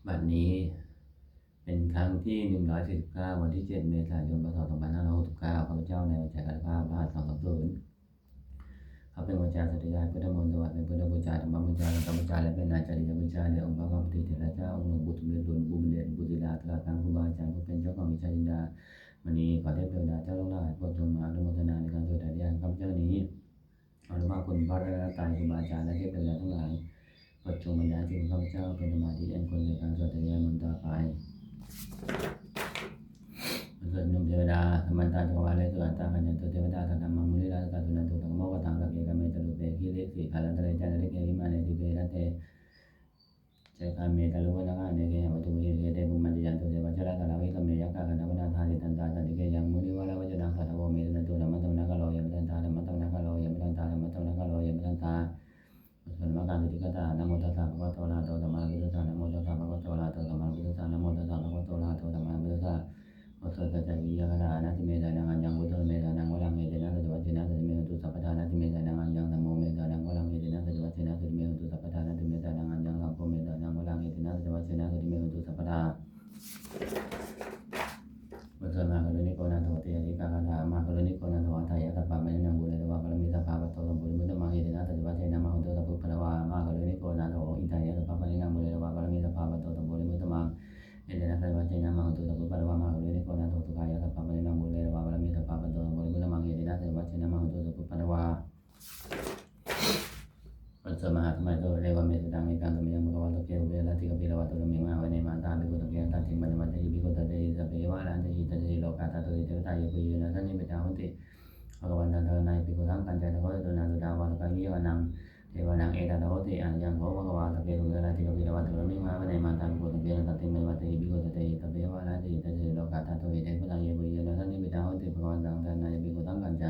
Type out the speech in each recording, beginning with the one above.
บัดนี้เป็นครั้งที่149วันที่7เมษายนพศ2569ข้าพเจ้านายวิจัยการภาพรหัส230เขาเป็นวิจารณ์สัตยายพุทธมนต์ถวายเป็นพุทธบูชาธรรมบูชาสังฆบูชาและเป็นอาจารย์บูชาในองค์พระพุทธเถระเจ้าองค์หลวงปู่สมเด็จหลวงปู่บุญเดชบุตรดาตลอดทางครูบาอาจารย์ผู้เป็นเจ้าของวิชาจินดาวันนี้ขอเทพเทวดาเจ้าทั้งหลายโปรดจงมาอนุโมทนาในการสวดอธิษฐานข้าพเจ้านี้ขออนุโมทนาคุณพระรัตนตรัยครูบาอาจารย์และเทพเทวดาทั้งหลายโปรดจงบรรดาจิตของข้าพเจ้าเป็นสมาธิอันควรในการสวดอธิษฐานมนต์ต่อไปเกิดนุ่มเทวดาธรรมตาจักรวาลเลสุอัตตาขันยันตุเทวดาสัตตมังมุนิราชกาสุนันตุสังโมกตังสักเกกเมตลุเปกิเลสิขาลันตะเลจันทริเกวิมานิติเปรัตเตเจคาเมตลุวนาคาเนเกยวัตุเมเกเตบุมันติยันตุเทวชราสารวิกเมยักขะขันธปนาธาติตันตาสันติเกยังมุนิวาลาวจดังสัตโวเมตันตุธรรมะตนะกะโลยมตันตาธรรมะตนะกะโลยมตันตาธรรมะตนะกะโลยมตันตาสัมมาการติกตานะโมตัสสะภะคะวะโตอะระหะโตสัมมาสัมพุทธัสสะนะโมตัสสะภะคะวะโตอะระหะโตสัมมาสัมพุทธัสสะนะโมตัสสะภะคะวะโตอะระหะโตสัมมาสัมพุทธัสสะโอโตตัจจวิยะคานาติเมตานังอัญญังพุทโธเมตานังวรังเอเตนะสัจวัตเตนะสัจเมตุสัพพทานาติเมตานังอัญญังธัมโมเมตานังวรังเอเตนะสัจวัตเตนะสัจเมตุสัพพทานาติเมตานังอัญญังสัมโพเมตานังวรังเอเตนะสัจวัตเตนะสัจเมตุสัพพทาวัสนาคลุนิโกนันโทติยะกาคาถามาคลุนิโกนันโทอัฏฐายะสัพพะเมนังบุเรตวะปรมิสัพพะปัตโตสัมปุริมุตตมังเอเตนะสัจวัตเตนะมหันโตสัพพุปะระวามาคลุนิโกนันโทอิทัยะสัพพะเมนังบุเรตวะปรมิสัพพะปัตโตสัมปุริมุตตมังเอเตนะสัจวัตเตนะมหันโตสัพพุปะระวามาคลุนิโกนันโทสุขายะสัพพะเมนังบุเรตวะปรมิสัพพะปัตโตสัมปุริมุตตมังเอเตนะสัจวัตเตนะมหันโตสัพพุปะระวาปัสสมหาสมัยโตเรวะเมสุตังเอกังสมิยังมุขวัตโตเกอุเบลาติกปิลวัตโตเมมหาเวเนมันตาภิกขุตเกตันติมันมัตติภิกขุตเตสัพเพวะลันติตัจจิโลกาตโตเทวตาเยปุยนะทันนิเมตาหุติภะคะวันตันเทนัยภิกขุสังกัญจนะโหตุนันตุดาวะกังยิวะนังเทวะนังเอตันโหติอัญญังโหภะคะวะตะเกตุเวลาติกปิลวัตโตเมมหาเวเนมันตาภิกขุตเกตันติมันมัตติภิกขุตเตสัพเพวะลันติตัจจิโลกาตโตเทวตาเยปุยนะทันนิเมตาหุติภะคะวันตันเทนัยภิกขุสังกัญจ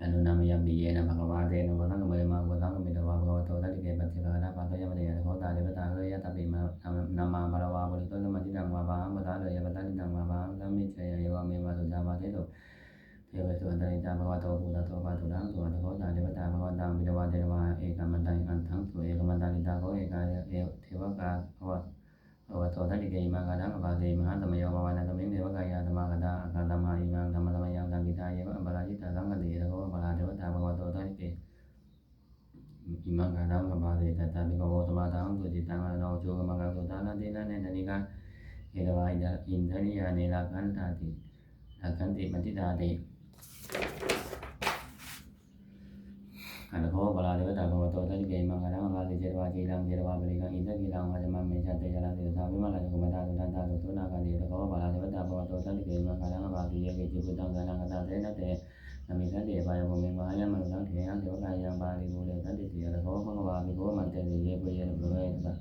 อนุนามยามปิเยนะภะคะวะเตนะวะทังกเมมาภะทังกเมตวะภะคะวะโตตัสสิเกปัจจิกะนะภะคะยะมะเตยะโคตาเดวตาเฮยะตะปิมานามาภะระวะบริโตสัมมาทิฏฐังวะภะหังปะทะเลยะปะทะนิตังวะภะหังสัมมิจฉยะเยวะเมวะสุดาวะเทโตเทวะสุอันตริตาภะคะวะโตปุตตะโตภะตุรังสุอันตโคตาเดวตาภะคะวันตังปิตวะเทวะเอกมันตังอันทังสุเอกมันตังนิตาโคเอกาเทวกาภะวะโตทัตติเกอิมังกานังอภาเตมหาธรรมโยภวานะธรรมิงเทวกายาธรรมะกตาอาคาธรรมะอิมังธรรมะธรรมยังสังกิตาเยวะอัปปราชิตาสังฆติตะโกภะลาเทวตาภะคะวะโตทัตติเกอิมังกานังอภาเตตัตตาภิกขโวสมาทังตุจิตังอโนโชกมังกังสุตานันตินะเนธนิกาเอตวะอินทนิยาเนลักขันตาติลักขันติมันติตาติขันโคปลาเทวตาภะคะวะโตทัตติเกมังกานังอภาเตเจตวะจีรังเจตวะปริกังอินทกิรังอาจมัมเมชันเตจรันติสาวิมาลาจุกมัตตาสุตันตาสุตุนาคาติตะโกปลาเทวตาภะคะวะโตทัตติเกมังกานังอภาเตเยเกจิพุตังสานังคตาเตนะเตนามิสันติปายโมเมมหายามนุสังเถหังเทวกายังบาลิบูเรสันติเตียตะโกภะคะวะภิกขุมันเตติเยปุเยนะภะคะเวตะ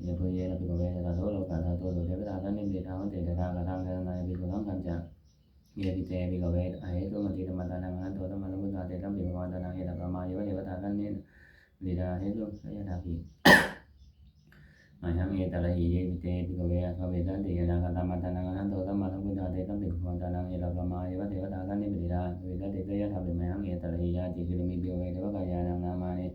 เยปุเยนะภิกขเวตะโสโลกาตะโตสุเทวตาสันนิเดทาวันเตตะทากะทังเทนายภิกขุสังฆัญจเยปิเตภิกขเวอเหตุมัติธรรมตานังอันโตธัมมังมุตตาเตตัมปิภะคะวันตานังเอตะปะมาเยวะเทวตาสันนิวิดาเหตุสยถาภิมหังเอตระหิเยปิเตภิกขเวอะคะเวสันติยะนังกัตตมัตตานังอันโตธัมมังมุตตาเตตัมปิภะคะวันตานังเอตะปะมาเยวะเทวตาสันนิวิดาเวสันติสยถาภิมหังเอตระหิยาติคิริมิภิกขเวเทวกายานังนามานิ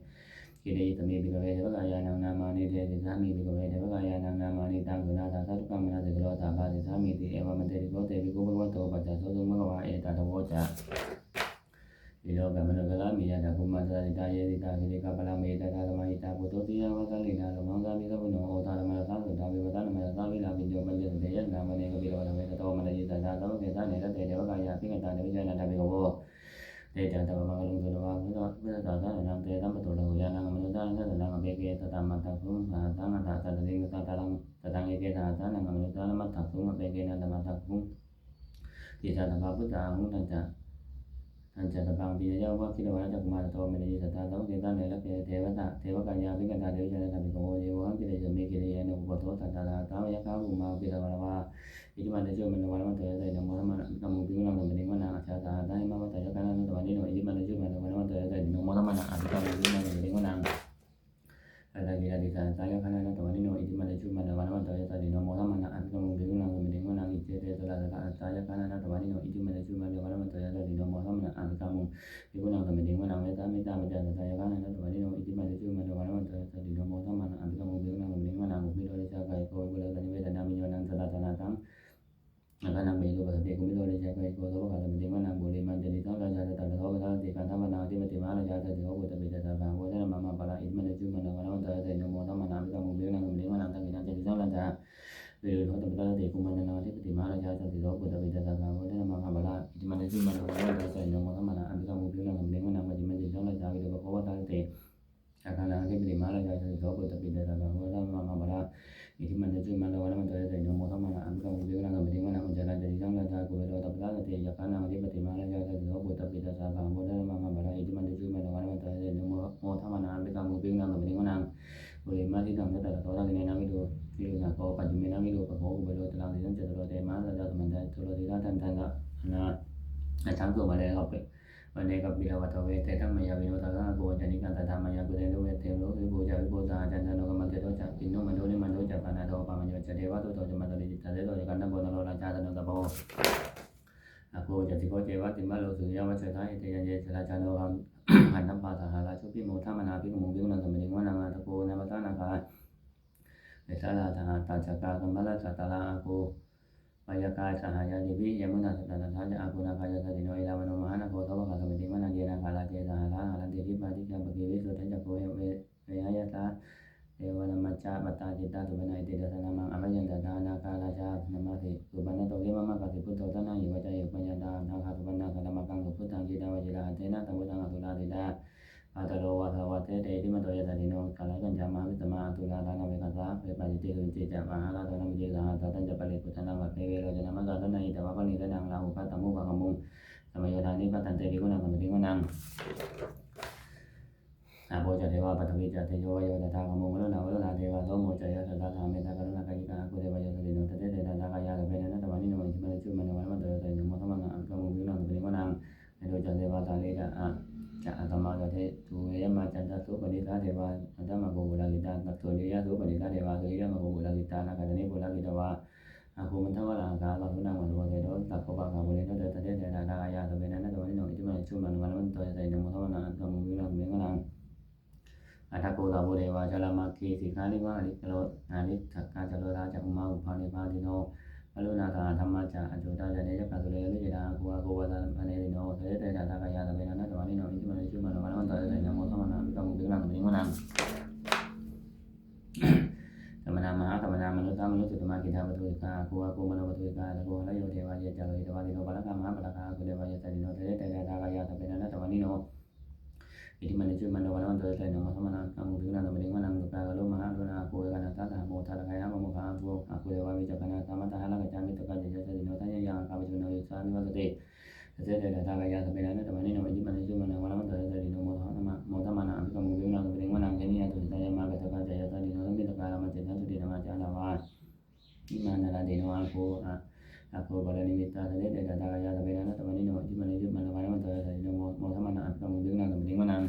กิเลสมิภิกขเวเทวกายานังนามานิเทติสามิภิกขเวเทวกายานังนามานิตังสุนาถาสัตตุกัมมนาสิกโลตาภาติสามิติเอวะมันเตติโกเตภิกขุภะคะวะโตปัจจโสตุภะคะวะเอตตะโวจะวิโลกะมนุกะลามิยะตะภุมมัสสะติตาเยติตาคิริกะปะละเมตตะธรรมหิตาปุตโตติยังวะสัลลินาโลมังสามิสัพพุโนโอทารมะสังสุตาวิวัตนะมะสังวิลามิโยปัญญสเตยะนามะเนกะปิโลนะเวตโตมะยิตาสัมภะเกสะเนตเตเทวกายาภิกตาเนวิจานะตะภิกขโวเตจันตะมังกะลุงสุตวะพุทธตาสะนังเตสัมปโตระหุยานังมนุตตะนัสสะนังอเปเกสะตัมมัตถะสุหาสังฆัตถะสัตติงสัตตะลังสัตตังเอเกสะสะนังมนุตตะนัมมัตถะสุอเปเกนะตัมมัตถะสุติสัตตะภะพุทธาหุตันจะอันจะตะบังปิยะยะวะคิโลวะจักกุมารโตเมนิสัตตาสัมเกตันเนละเกเทวตาเทวกายาภิกตาเดวิชนะตะภิกขโวเยวังกิเลสเมกิเลนะอุปโตตัตตาตาวะยะคาภูมาปิตะวะละวะอิติมันเตโชมันวะละมันเตยะเตนะโมธัมมะนะโมปิมุนังตะเมนิวะนะอาชาตาตาหิมะวะตะยะกานะนะตะวันนิโนอิติมันเตโชมันวะละมันเตยะเตนะโมธัมมะนะอะภิกขโมปิมุนังตะเมนิวะนะอะตะกิยะติสาตายะกานะนะตะวันนิโนอิติมันเตโชมันวะละมันเตยะเตนะโมธัมมะนะอะภิกขโมปิมุนังตะเมนิวะนะอิเจเตสะละตะตายะกานะนะตะวันนิโนอิติมันเตโชมันวะละมันเตยะเตนะโมธัมมะนะอะภิกขโมภิกขุนังตะเมนิวะนะเมตตาเมตตาปัจจตัสสะยะกานะนะตะวันนิโนอิติมันเตโชมันวะละมันเตยะเตนะโมธัมมะนะอะภิกขโมภิกขุนังตะเมนิวะนะมุขิโตเต โสภะสมิติมนังบุริมันจติสังราชาตตะโสภะสติกันธรรมนาธิปติมหาราชาตติโหปุตตปิตตะสังโฆเทนะมะมะปะละอิทิมันจุมันนะวันวันตะเตนะโมธัมมานามิกังมุบินังมุนิมนังตังกินังจติสังราชาวิรุณโหตปิตตะติกุมันนาธิปติมหาราชาตติโหปุตตปิตตะสังโฆเทนะมะมะปะละอิทิมันจุมันนะวันวันตะเตนะโมธัมมานามิกังมุบินังมุนิมนังมัจจิมันจติสังราชาวิรุณโหตติอาคานังธิปติมหาราชาตติโหปุตตปิตตะสังโฆเทนะมะมะปะละอิทิมันจุมันนะวันวันตะเตนะโมธัมมานามิกังมุบินังมุนิมนังมัจจิมันจติสังราชากุเวโรตปิตตะติยะคานังธิปติมหาราชาตติโหปุตตปิตตะสังโฆเทนะมะมะปะละอิทิมันจุมันนะวันวันตะเตนะโมธัมมานามิกังมุบินังมุนิมนังบุริมาทิตังตะตะโตทังกินามิโดวิรุณโกปัจจุมินามิโดปะโหกุเวโรตลังติสังจตุโรเตมหาราชาสมันตะตุโรติทันทันละนะทั้งตัวมาเลยครับวันนี้กับบิลวัตเวเตตังมายาวิโนตะกะโกจันิกันตะธรรมายากุเรโนเวเตโลวิบูจาวิบูตาจันทโนกมังเตโตจักปิโนมันโดนิมันโดจักปานาโตปามัญโยจะเทวะตุโตจะมันโตริจิตตะเตโตจะกันตะโกนโลราชาตโนตะโพอะโกจะติโกเจวะติมะโลสุยาวะเชทายเตยันเยสราชาโนคัมหันตัมปาตาหาราชุปิโมทามนาภิกมุงภิกุนังสมิริงวะนังอะตะโกนะมะตานาคาเวสาลาตาตาจักกากัมมะละจัตตาลาอะโกมายากายสหายาดิวิยมุนาสตานาจะอากุนาคายสติโนเอลามโนมหานาโคโสภะสมิติมนังเยนาคาลาเจสหาราหารันติทิปาติจัมปะกิวิสุทธัจจโกเวหายตาเทวนามัจจาปตาจิตตาตุเวนัยติดัสนามังอภัยันตตานาคาราชานามาติสุปันนโตวิมะมะกติพุทโธทนาหิวใจปัญญาตานาคาสุปันนาคาธรรมกังสุพุทธังจิตาวจิราเทนะตัมพุทธังอตุลาติดาอาตโรวะทวะเตเตติมโตยะตติโนกาลกัญจามาวิตมาตุลาดานาเวกัสสะเวปัจจิติสุจิจะมหาราชนามิเจสหะตันจะปะริปุตตนังวัตเตเวโรจนะมัสสะตนะอิตวะปณิตนังลาหุปัตตมุภะขมุงสมัยโยธานิปัตตันเตวิกุณังสมิติกุณังอาโภจะเทวะปัตตวิจะเทโยโยตถาขมุงวโรนาวโรนาเทวะโสโมจะยะสัทธาธรรมเมตตากรุณากายิกากุเทวะยะสติโนตเตเตตะกายาเปนะตะวานิโนอิทิมันจุมันวันมันเตเตนะโมธัมมังอังคมุงวินังสมิติกุณังเอโดจะเทวะตาเลจะจะอัตมาจะเทตุเยมาจันทสุปนิสาเทวะอัตมาโกบุลากิตานักสุริยะสุปนิสาเทวะสุริยะมาโกบุลากิตานาคาตนิบุลากิตวะอาภูมันทวะลังกาลาหุนังวันโวเทโดตักโกปังกาบุเรโตเตตเตเตนะกายาสเปนะนะตะวันนิโนอิทิมันจุมันวันมันเตเตนะโมธัมมังอังคมุงวินังสมิติกุณังอัตถโกลาโบเดวะจลามาคีสิกขานิวะอริกโลอาริสักกาจโลราจักอุมาอุปานิพาติโนอรุณาธาธรรมะจาอจุตาจเนจักขสุเรลุจิตาภูอาโกวะตะมะเนริโนเสเตนะตะกายาสเปนะนะตะวันนิโนอิทิมันจุมันวันมันเตเตนะโมธัมมังอังคมุงวินังสมิติกุณังธรรมนามหาธรรมนามนุษย์มนุษย์สุตมะกิทาปตุสิกาภูอาโกมโนปตุสิกาตะโกหะโยเทวะเยจโลหิตวะติโนปะละกามหาปะละกากุเดวะเยตติโนเสเตนะตะกายาสเปนะนะตะวันนิโนอิทิมันจุมันวันวันเตเตนะโมธัมมังอังคมุงวินังสมิติกุณังตุกาโลมหาโรนาโกเวกะนะตะสะโมทะละกายะมะโมคาภูอาโกเดวะวิจักขณะธรรมะตะหะละกะจามิตกะเจยะสติโนทัยยังคาวิจุโนยุสามิวัตติเสเตนะตะกายาสเปนะนะตะวันนิโนอิทิมันจุมันวันวันเตเตนะโมธัมมังอังคมุงวินังสมิติกุณังเจนิยะตุสัยมะกะตะกะเจยะสติโนสัมมิตกะละมะเจนะสุตินะมะจานะวะอิมานะระเดโนอาโกอาโกบาลนิมิตตาเสเตนะตะกายาสเปนะนะตะวันนิโนอิทิมันจุมันวันวันเตเตนะโมธัมมังอังคมุงวินังสมิติกุณัง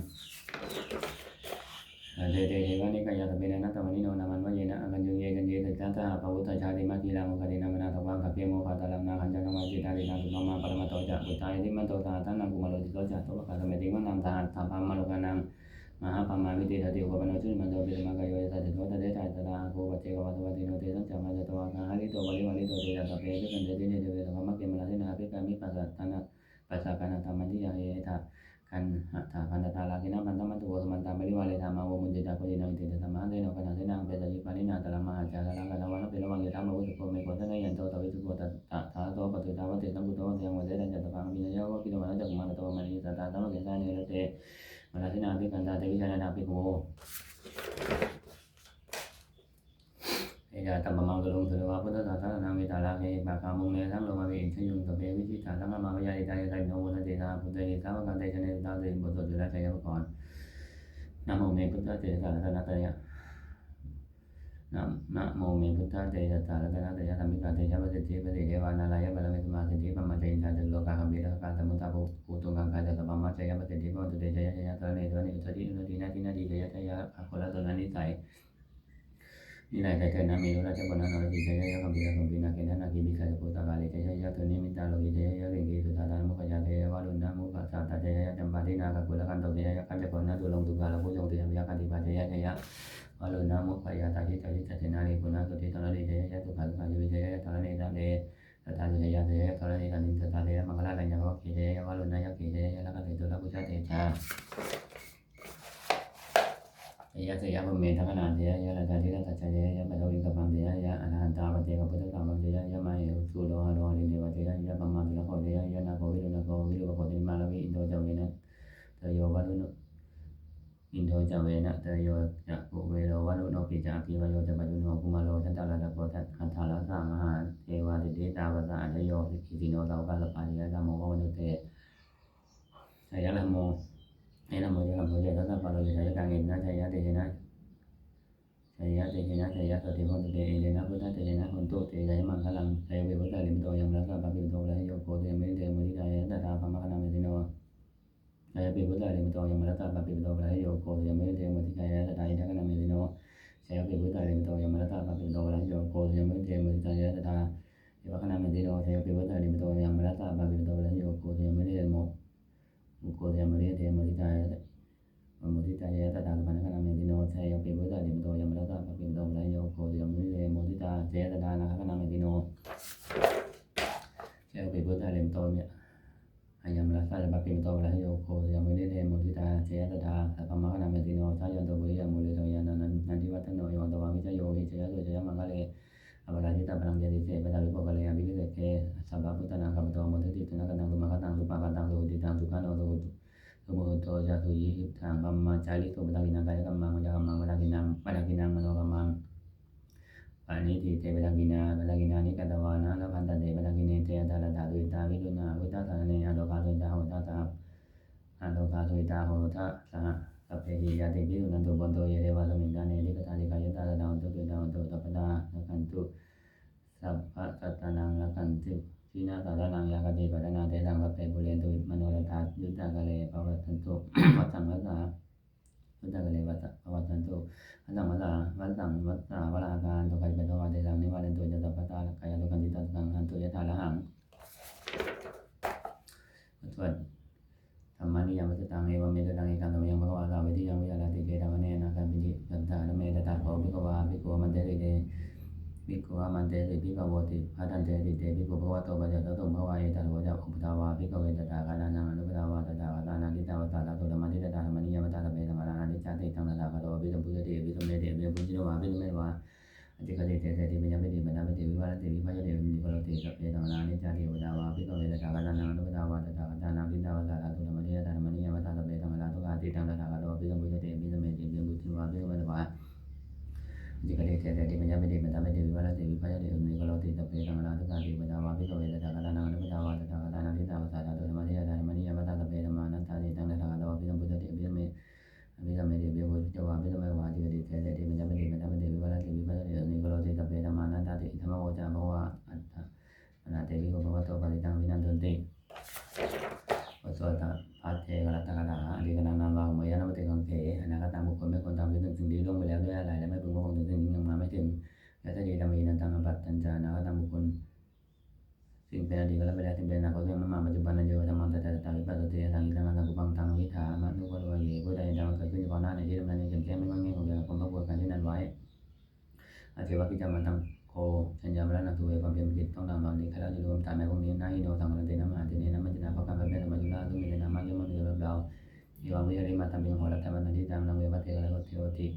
เตเตเทวะนิกายาตเปนะนะตะวันนิโนนามันวะเยนะอังคัญยุเยกันเยตจันทะภวุตตชาติมัคคีลังโคตินามานาทวังคัพเพโมฆะตะลังนาคัญจังวะจิตารินังสุภมาปรมัตโตจะปุตตายติมันโตตาทันนังกุมารโลติโตจะโตภะสมิติกุณังตาธรรมมะโลกานังมหาปัมมาวิติทติโกปโนชุมันโตปิสมะกายโยสัตถิโตตะเตตาตระโกวัจเจกวัตวัติโนเตสังจัมมาจตวะกาหะริโตวะลิวะลิโตเตจะตะเปภิกันเตติเนเตเวสมะมะเกมะลาทินาภิกามิปัสสะทนะปัสสะกานะธรรมัญญิยะเอทะคันหะถาพันตตาลากินะพันธมัตถุโวสมันตาบริวาเลธรรมาวมุญจิตาโคจินังติเตธรรมะเตโนกนาเตนังเปตยิปานินาตระมหาจาระลังกะตะวันเประวังยะธรรมะวุสุโกเมโกทะเนยันโตตวิสุโกตะถาโตปตุตาวะเตสัมพุทโธเทงวะเตตัญจตะพังมินะยะวะกิโนมะนะจักกุมารโตมะนิสัตตาสัมมะเกสาเนรเตมะลาทินาภิกันตาเตวิชานะภิกโวเอยะตัมมะมังกะลุงสุรวะพุทธศาสนาเมตตาลาเกปะกามุงเนสังโลมาเวอิชยุงสเปวิชิตาสังฆมาวะยะอิตายะตัยโนโมทะเตสาพุทธเยสาวะกันเตชะเนตาเตบุตโตจุลชัยยะภรนะโมเมพุทธเตสะรัตนะตยะนะโมเมพุทธเตสะรัตนะตยะธรรมิกาเตชะปะสิทธิปะสิเทวานาลายะบาลเมสมาสิทธิปัมมาเจอินทาจโลกาคัมภิรกาสมุตตาภูตุกังคาจะสัพพะมัจจยะปะสิทธิปะตุเตชะยะชยะตระเนตระเนอุตติอุตตินาทินาทิชยะชยะอะโคละตระนิสัยนี่ไหนแต่เธอนะมีรู้ราชบุตรนรกิจยะคัมภิรคัมภินาเกณฑ์นาคีบิสัจโพตกาลิจยะเธอนิมิตาโลกิจยะเรงกีสุตตามุขยาเทวะลุนะมุขสัตตะจยะจัมปาทินาคกุลกันโตยะคัจจโกนะตุลงตุกาลผู้ทรงติยะคันติปัจจยะชยะวะลุนะมุขยาตาทิจเจนาริปุณะสุติตระนิจยะตุขันธ์ยุจยะตระเนตะเดตตาจยะเทตระเนตะนิตตาเทมังคลา สยะพระเมทัคนาเจยะราชาธิราชเจยะปัตวิกัปปังเจยะอรหันตาปเจกับพุทธกรรมเจยะมาเหสุโลหะโลหะลิเดวะเจยะปัมมาตุละโคเจยะนาโควิรุณโควิรุปโคติมาลวิอินโดจเวนะเตโยวัลุโนอินโดจเวนะเตโยจะปุเวโรวัลุโนปิจาภิวโยจะปัจจุโนกุมาโลทันตาลาตะโกทัตอัฏฐาลาสามหาเทวาติเตตาวะสะอัจโยสิกิติโนตาวะสปาริยะธรรมโมภวนุเตชยะละโมให้ละโมจะกับโมจะทัตตะปะโลจะชยะกังเอนะชยะเตชนะชยะเตชนะชยะสติโหติเตเอเดนะพุทธะเตชนะหุนตุเตชยมังคลังชยเวพุทธะลิมโตยัมรัสสะปะปิโตระโยโกเตมิเตมุทิตายะตถาภมะคะนามิติโนชยเวพุทธะลิมโตยัมรัสสะปะปิโตระโยโกเตมิเตมุทิตายะตถาอิทัคคะนามิติโนชยเวพุทธะลิมโตยัมรัสสะปะปิโตระโยโกเตมิเตมุทิตายะตถาอิทัคคะนามิติโนชยเวพุทธะลิมโตยัมรัสสะปะปิโตระโยโกเตมิเตมุโกเตมิเตมุทิตายะมุทิตายะตถาภมะคะนามิติโนชยเวพุทธะลิมโตยัมรัสสะปะปิโตระโยโกเตมิเตมุทิตายะตถานะคะนามิติโนชยเวพุทธะลิมโตเนี่ยอายัมรัสสะปะปิโตระโยโกเตมิเตมุทิตายะตถาสัพพมะคะนามิติโนชายันโตปุริยมุเลโตยานันนันทิวัฒโนยวันตวังวิจโยหิเจยะสุเจยะมังคะเลอภราชิตาพลังเจติเสปตาวิโกกะเลอภิวิเศษเกสัพพะพุทธนาคัมโตโมทิติตุนะกันตังสุมาคตังสุปากันตังสุหุติตังสุขันโนสุสุโมโตจาสุยิทางกัมมาจาริโตปะทากินังกายกัมมังวจากัมมังปะทากินังมโนกัมมังปานิทิเตปะทากินานิกัตตวานะละพันตเตปะทากิเนเตอัตตาลตาตุอิตาวิรุณาพุทธะสานเนอโลกาตุอิตาโหตตาอโลกาตุอิตาโหตะสหสัพเพหิยาติภิรุนันตุปันโตเยเทวะสมิงกาเนลิกตาลิกายตาตะดังตุเกตังตุตัปปะตานะคันตุสัพพะสัตตานังนะคันตุทีนาตาตานังยากติปัตนาเตสังกัปเปปุเรนตุมโนรถายุตตะกะเลภวตันตุวัฏสังวัฏสายุตตะกะเลวัฏภวตันตุวัฏสังวัฏสาวัฏสังวัฏสาวราการตุกัจจตวะเตสังนิวาเรนตุจัตตปัตตาลกายตุกันติตัสสังหันตุยะถาละหังวัฏธรรมานิยามตังเอวเมตตังเอกังธรรมยังภควาสาวิธิยังวิหารติเกตังเนนะกัมปิจิสันตานเมตตาโภภิกขวาภิกขวมันเตติเตภิกขวามันเตติภิกขวติภัตตันเตติเตภิกขภวโตปัจจโตตุมภวาเอตัสโวจะอุปทาวาภิกขเวตตากานานังอนุปทาวาตถาคตานังทิตาวตาตาตุธรรมทิตตาธรรมนิยามตาตเปธรรมรานิจจติตังตถาคโตภิสัมพุทธติภิสัมเมติภิสัมพุทธิโนวาภิสัมเมวาอธิคติเตเตติปัญญาปิติปัญญาปิติวิวัตติวิภัยติวิปโรติสัพเพธรรมรานิจจติอุปทาวาภิกขเวตตากานานังอนุปทาวาตถาคตานังทิตาวตาตาตุธรรมทิตตาธรรมนิยามตาตเปธรรมราทุกขาติตังตถาคโตภิสัมพุทธติภิสัมเมติภิสัมพุทธิโนวาภิสัมเมวาจิกเรเทเตติปัญญาปิติปัญญาปิติวิวัตติวิภัยติอุนิโกโลติสัพเพธรรมราทุกขาติอุปทาวาภิกขเวตตากานานังอนุปทาวาตถาคตานังทิตาวตาตาตุธรรมทิตตาธรรมนิยามตาตเปธรรมนัตถาติตังตถาคโตภิสัมพุทธติภิสัมเมภิสัมเมติภิสัมพุทธิโนวาภิสัมเมวาจิกเรเทเตติปัญญาปิติปัญญาปิติวิวัตติวิภัยติอุนิโกโลติสัพเพธรรมนัตถาติธรรมโวจาภวะอัตถะอนาเตวิโกภวโตปริตังวินันตุติวัสสตภัทเทกรัตตกถาอธิกนังนามวามยานามติกังเขอนาคตาบุคคลไม่ควรทำถึงสิ่งที่ล่วงไปแล้วด้วยอะไรและไม่พึงพระองค์ถึงสิ่งที่ยังมาไม่ถึงและถ้าดีธรรมีนันตังอภัตตัญจานาคตาบุคคลสิ่งเป็นอดีตก็แล้วไปแล้วสิ่งเป็นอนาคตก็ยังไม่มาปัจจุบันนั้นโยธรรมังตถาตาวิปัสสติทางอิทังอัตถังกุปังทางวิถามะนุปโลเยผู้ใดดำเกิดขึ้นเฉพาะหน้าในที่ทำงานในแจ่มแจ้งไม่งอนแง่ของเรื่องความประกวดการที่นั้นไว้อาเทวะพิจารณาตังโคชัญญามรณะตุเวความเพียรจิตต้องดังนอนนี้ข้าราชรวมตายในพวกนี้นาฮิโนสังกัปเตนะมหาเทเนนะมัจจนาเพราะการเป็นธรรมยุราทุเมนะมัจจมันเดือดเราอีวังวิหาริมาตัมเพียงหัวรัตมันที่ตามนางเวปเทกะและเทวติ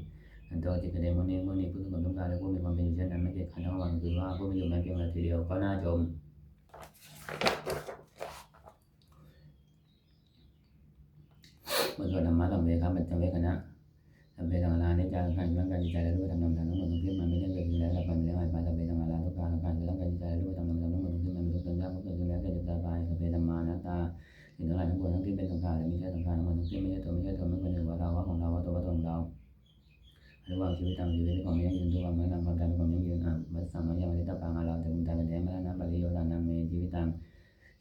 อันโตจิตเดมุนีผู้ทุกคนต้องการและผู้มีความเป็นอยู่เช่นนั้นไม่เกิดขันธ์ทั้งวันคือว่าผู้มีอยู่แม้เพียงนาทีเดียวก็น่าชมเมื่อเกิดธรรมะสัมเวคัมปัจจเวคณะสัมเวทังลานิจจาขันธ์ร่างกายจิตใจและรูปธรรมนามธรรมทั้งหมดทั้งสิ้นมันไม่ได้เกิดขึ้นแล้วดับไปไม่ได้หายไปสัมเวทังลาทุกการขันธ์ร่างกายจิตใจและรูปธรรมนามธรรมทั้งหมดทั้งสิ้นมันไม่ได้เกิดขึ้นแล้วเกิดขึ้นแล้วแก่เจ็บตายไปสัมเวธัมมานัตตาสิ่งทั้งหลายทั้งปวงทั้งที่เป็นสังขารและไม่ใช่สังขารทั้งหมดทั้งสิ้นไม่ใช่ตัวไม่เป็นหนึ่งว่าเราว่าของเราว่าตัวว่าตนของเราหรือว่าชีวิตตามชีวิตของยั่งยืนทุกวันเมื่อนำความตายเป็นของยั่งยืนวัฏสังวายามนิตาปังอาเราแต่บุญตายเป็นแดนมรณะปริโยธานังเมชีวิตตาม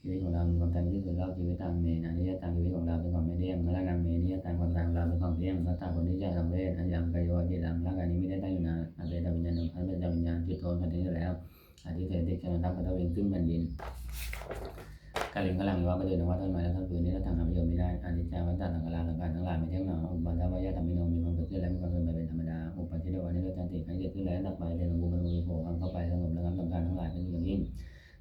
ชีวิตของเรามีความตายที่สุดเล่าชีวิตตามเมอนิยตามชีวิตของเราเป็นของไม่เที่ยงมรณะเมนิยตามความตายของเราเป็นของเที่ยงสัตตาคนที่จะสังเวชอันยังกายโยจิตังร่างกายนี้ไม่ได้ตั้งอยู่นานอาเตตวิญญาณหนึ่งอันเป็นวิญญาณจุดโทนพันธุ์อยู่แล้วอธิเสติชนะทัพพัทวินขึ้นแผ่นดินกาลิงกำลังอยู่ว่าประเดินว่าต้นไม้และต้นปืนนี้เราทำประโยชน์ไม่ได้อนิจจาวัฏฏะสังขารสังขารทั้งหลายไม่เที่ยงหนออุปาทวายะธรรมิโนมีความเกิดขึ้นและมีความเป็นไปเป็นธรรมดาอุปาทิเดวานิโรธาติให้เกิดขึ้นแล้วดับไปเรื่องของบุญมันมีโผล่เข้าไปสงบระงับสังขารทั้งหลายเป็นอย่างยิ่ง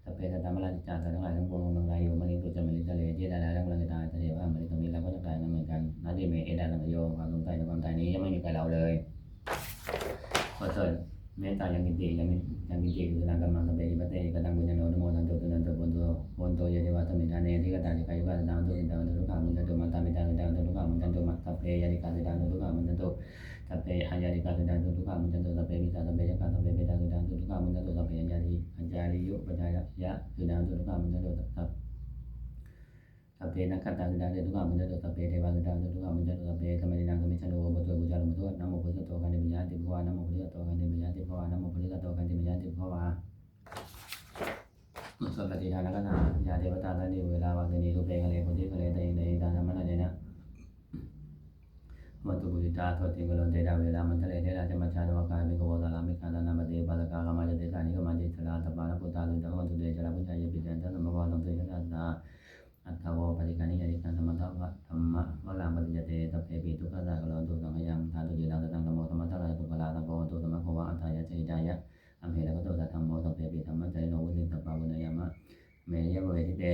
สัพเพสัตตมราชิจาสัตว์ทั้งหลายทั้งปวงลงไรอยู่มะเร็งตัวจะมะเร็งทะเลที่ได้แล้วกำลังจะตายทะเลว่ามะเร็งตรงนี้แล้วก็จะตายเหมือนกันนาดีเมเอดาสังโยความสงสัยในความตายนี้ยังไม่มีใครเราเลย กัมมังสัพเพอิปเตอิกตังปุญญโนนโมทันโตตุนันโตโพนโตเยเทวะสมิทาเนทิกตาจิกายุกาสตังตุสิตังตุทุกขามุนตันโตมัตตาปิตังตุตังตุทุกขามุนตันโตมัตสัพเพยานิกาสิตังตุทุกขามุนตันโตสัพเพอัญญาติกาสิตังตุทุกขามุนตันโตสัพเพวิตาสัพเพจักขาสัพเพเปตาสิตังตุทุกขามุนตันโตสัพเพอัญญาลิยุปัญญายะสิตังตุทุกขามุนตันโตสัพเพนักขัตตังสิตังตุทุกขามุนตันโตสัพเพเทวะสิตังตุทุกขามุนตันโตสัพเพสมัยนังสมิชโนโบตุบูชาลมุตุนะโมพุทธโตกันติมิยะติภวานะโมพุทธโตกันติมิยะติภวานะโมพุทธโตกันติมิยะติภวาส่วนปฏิทานก็นะยาเทวตาสันติเวลาวาสนีทุเพกะเลปุติกะเลตะอิเตอิตาธรรมะเจนะวัตถุบุริตาโทติกะโลเตดาเวลามันทะเลเทระจมัจฉาโนกามิโกวตาลามิกาตานาปฏิปาตกากามาจเตตานิกมาจิตลาตปานะพุทธาสุตตะวันตุเตจาราพุทธายปิจันตสัมภวะตังเตยะตัสสะอัตถาวปฏิกานิยติกันธรรมะธรรมะวะลังปฏิจเตตัพเพปิทุกขะสะกะโลตุสังขยังทาตุจิรังตังธรรมโมธรรมะทะลายตุกะลาตังโกตุสัมมะโควะอัฏฐายะเจจายะอัมเหระโกตุสัทธัมโมสัพเพปิธัมมะจริโนวุสิสัพพะวุณยามะเมยะเวทิเต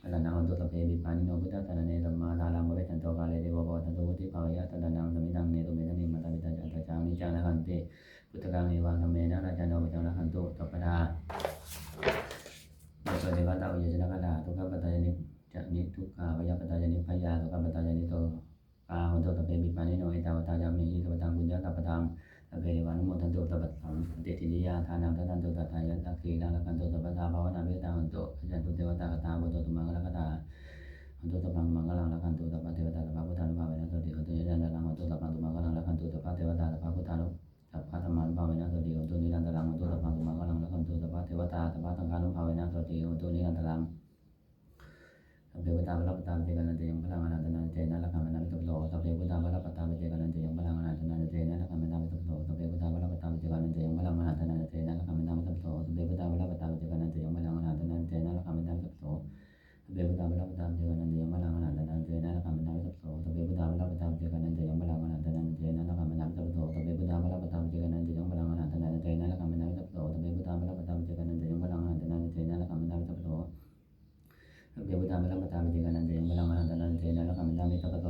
อรนังตุสัพเพปิปานิโนพุทธะตระเนสัมมาทารังเวทันโตกาเลเทวะภวตันโตวุฒิภาวะตระนังสมิทังเนตุเมนะนิมัตตาปิตาจัตตาจามิจังนะหันติพุทธกังเอวังธัมเมนะราชาโนปะจังนะหันตุสัพพะทาโยเทวตาอุเยชนะกะดาทุกขปตายนิจะนิทุกขาพยาปตายนิพยาทุกขปตายนิโตกาหันโตสัพเพปิปานิโนเอตาวตายามิหิสัพพะตังปุญญาตัพพะตังสัพเพเทวานุโมทันโตสัพพะตังเตตินิยาทานังทันโตตัตถายะตักขีลังละกันโตสัพพะทาภาวนาเวตาหันโตอาจารย์ตุเทวตากตาโบโตตุมังกะละกตาหันโตสัพพังมังกะลังละกันโตสัพพะเทวตาสัพพะพุทธานุภาเวนะโตติหันโตยะนันตะลังหันโตสัพพังตุมังกะลังละกันโตสัพพะเทวตาสัพพะพุทธานุสัพพะธรรมานุภาเวนะโตติหันโตนิรันตะลังหันโตสัพพังตุมังกะลังละกันโตสัพพะเทวตาสัพพะสังฆานุภาเวนะโตติหันโตนิรันตะลังสัพเพพุทธาภะปะตาเจกันันเตยังพลังอนันตนันเจนะละคัมมะนามิตโตสัพเพพุทธาภะปะตาเจกันันเตยังพลังอนันตนันเจนะละคัมมะนามิตโตสัพเพพุทธาภะปะตาเจกันันเตยังพลังอนันตนันเจนะละคัมมะนามิตโตสัพเพพุทธาภะปะตาเจกันันเตยังพลังอนันตนันเจนะละคัมมะนามิตโตสัพเพพุทธาภะปะตาเจกันันเตยังพลังอนันตนันเจนะละคัมมะนามิตโตสัพเพพุทธาภะปะตาเจกันันเตยังพลังอนันตนันเจนะละคัมมะนามิตโตสัพเพพุทธาภะปะตาเจกันันเตยังพลังอนันตนันเจนะละคัมมะนามิตโตสัพเพพุทธาภะปะตาเจกันันเตยังพลังอนันตนันเจนะละคัมมะนามิตโตสัพเพพุทธาภะปะตาเจกันันเตยังพลังอนันตนันเจนะละคัมมะนามิตโต